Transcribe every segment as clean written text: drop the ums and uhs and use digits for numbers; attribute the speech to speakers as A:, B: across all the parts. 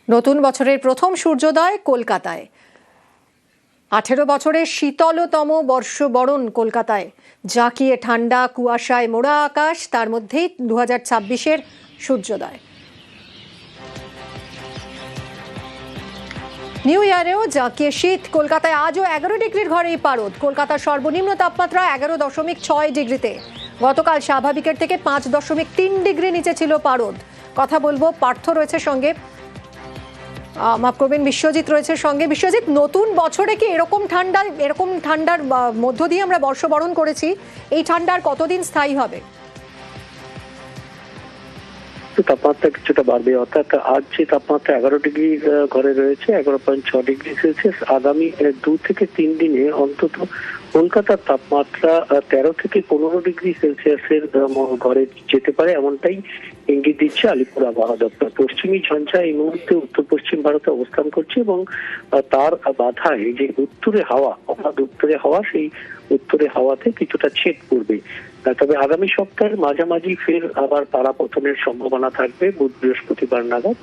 A: নতুন বছরের প্রথম সূর্যোদয় কলকাতায়। 18 বছরের শীতলতম বর্ষবরণ কলকাতায়। জাঁকিয়ে ঠান্ডা, কুয়াশায় মোড়া আকাশ, তার মধ্যেই 2026-এর সূর্যোদয়। নিউ ইয়ারেও জাঁকিয়ে শীত। কলকাতায় আজও 11 ডিগ্রির ঘরেই পারদ। কলকাতার সর্বনিম্ন তাপমাত্রা 11.6 ডিগ্রিতে। গতকাল স্বাভাবিকের থেকে 5.3 ডিগ্রি নিচে ছিল পারদ। কথা বলবো, পার্থ রয়েছে সঙ্গে, মাফ করবেন, বিশ্বজিৎ রয়েছে সঙ্গে। বিশ্বজিৎ, নতুন বছরে কি এরকম ঠান্ডার মধ্য দিয়ে আমরা বর্ষবরণ করেছি? এই ঠান্ডার কতদিন স্থায়ী হবে?
B: তাপমাত্রা কিছুটা বাড়বে, অর্থাৎ আজ যে তাপমাত্রা 11 ডিগ্রি ঘরে রয়েছে, 11.6 ডিগ্রি সেলসিয়াস, আগামী 2 থেকে 3 দিনে অন্তত কলকাতার তাপমাত্রা 13 থেকে 15 ডিগ্রি সেলসিয়াসের ঘরে যেতে পারে, এমনটাই ইঙ্গিত দিচ্ছে আলিপুর আবহাওয়া দপ্তর। পশ্চিমী ঝঞ্ঝা এই মুহূর্তে উত্তর পশ্চিম ভারতে অবস্থান করছে এবং তার বাধায় যে উত্তরে হাওয়া, অর্থাৎ উত্তরে হাওয়া, সেই উত্তরে হাওয়াতে কিছুটা ছেদ পড়বে। তবে আগামী সপ্তাহের মাঝামাঝি ফের আবার পারাপতনের সম্ভাবনা থাকবে বুধ বৃহস্পতিবার নাগাদ,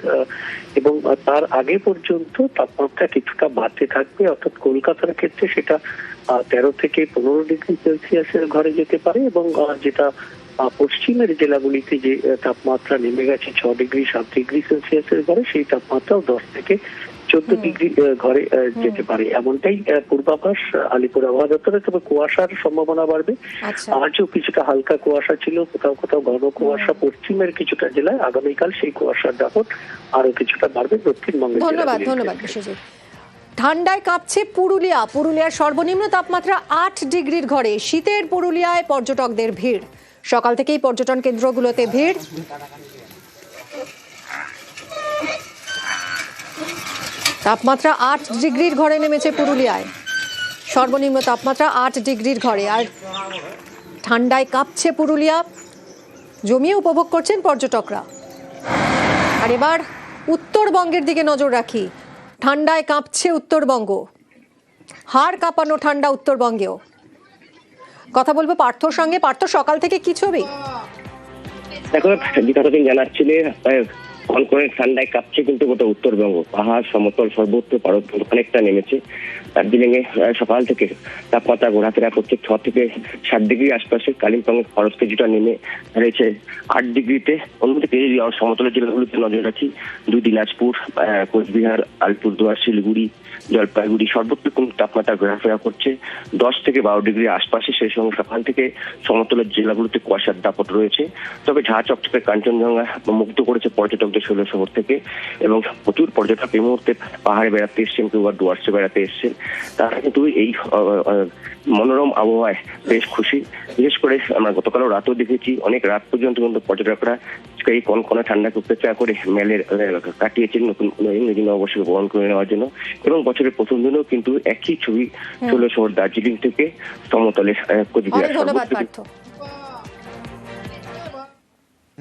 B: এবং তার আগে পর্যন্ত তাপমাত্রা কিছুটা বাড়তে থাকবে। অর্থাৎ কলকাতার ক্ষেত্রে সেটা 13 থেকে 15 ডিগ্রি সেলসিয়াসের ঘরে যেতে পারে, এবং যেটা পশ্চিমের জেলাগুলিতে যে তাপমাত্রা নেমে গেছে 6 ডিগ্রি 7 ডিগ্রি সেলসিয়াসের ঘরে, সেই তাপমাত্রাও 10 থেকে 14 ডিগ্রি ঘরে যেতে পারে, এমনটাই পূর্বাভাস আলিপুর আবহাওয়া দপ্তরে। তবে কুয়াশার সম্ভাবনা বাড়বে। আজও কিছুটা হালকা কুয়াশা ছিল, কোথাও কোথাও ঘন কুয়াশা পশ্চিমের কিছুটা জেলায়। আগামীকাল সেই কুয়াশার দাপট আরো কিছুটা বাড়বে দক্ষিণবঙ্গের।
A: ধন্যবাদ বিশ্বজিৎ। ঠান্ডায় কাঁপছে পুরুলিয়ার সর্বনিম্ন তাপমাত্রা 8 ডিগ্রির ঘরে। শীতের পুরুলিয়ায় পর্যটকদের ভিড়। সকাল থেকেই পর্যটন কেন্দ্রগুলোতে ভিড়। তাপমাত্রা 8 ডিগ্রির ঘরে নেমেছে পুরুলিয়ায়। সর্বনিম্ন তাপমাত্রা 8 ডিগ্রির ঘরে। আর ঠান্ডায় কাঁপছে পুরুলিয়া, জমিয়ে উপভোগ করছেন পর্যটকরা। আর এবার উত্তরবঙ্গের দিকে নজর রাখি। ঠান্ডায় কাঁপছে উত্তরবঙ্গ, হাড় কাঁপানো ঠান্ডা উত্তরবঙ্গেও। কথা বলবো পার্থর সঙ্গে। পার্থ, সকাল থেকে কি ছবি?
C: দেখো, বিগতদিন জানাচ্ছিলে কনকনে ঠান্ডায় কাঁপছে কিন্তু গোটা উত্তরবঙ্গ। পাহাড়, সমতল, সর্বত্র পারদ অনেকটা নেমেছে। দার্জিলিং এ সকাল থেকে তাপমাত্রা ঘোরাফেরা করছে 6 থেকে 7 ডিগ্রি আশপাশে। কালিম্পংয়ের পারদ কিছুটা নেমে রয়েছে 8 ডিগ্রিতে। অন্যদিকে সমতলের জেলাগুলিতে নজর রাখি, দিনাজপুর, কোচবিহার, আলিপুরদুয়ার, শিলিগুড়ি, জলপাইগুড়ি, সর্বত্র কিন্তু তাপমাত্রা ঘোরাফেরা করছে 10 থেকে 12 ডিগ্রি আশপাশে। সেই সঙ্গে সকাল থেকে সমতলের জেলাগুলিতে কুয়াশার দাপট রয়েছে। তবে ঝাঁ চকচকে কাঞ্চনজঙ্ঘা মুগ্ধ করেছে পর্যটকদের শৈল শহর থেকে, এবং প্রচুর পর্যটক এই মুহূর্তে পাহাড়ে বেড়াতে এসছেন, কেউ বা ডুয়ার্সে বেড়াতে এসছেন। তারা কিন্তু এই মনোরম আবহাওয়ায় বেশ খুশি। বিশেষ করে আমরা গতকালও রাতেও দেখেছি, অনেক রাত পর্যন্ত কিন্তু পর্যটকরা এই কনকনে ঠান্ডাকে উপেক্ষা করে মেলের কাটিয়েছেন নতুন ইংরেজি নববর্ষকে বরণ করে নেওয়ার জন্য। এবং বছরের প্রথম দিনেও কিন্তু একই ছবি শৈল শহর দার্জিলিং থেকে সমতলে কোচবিহার।
A: ধন্যবাদ পার্থ।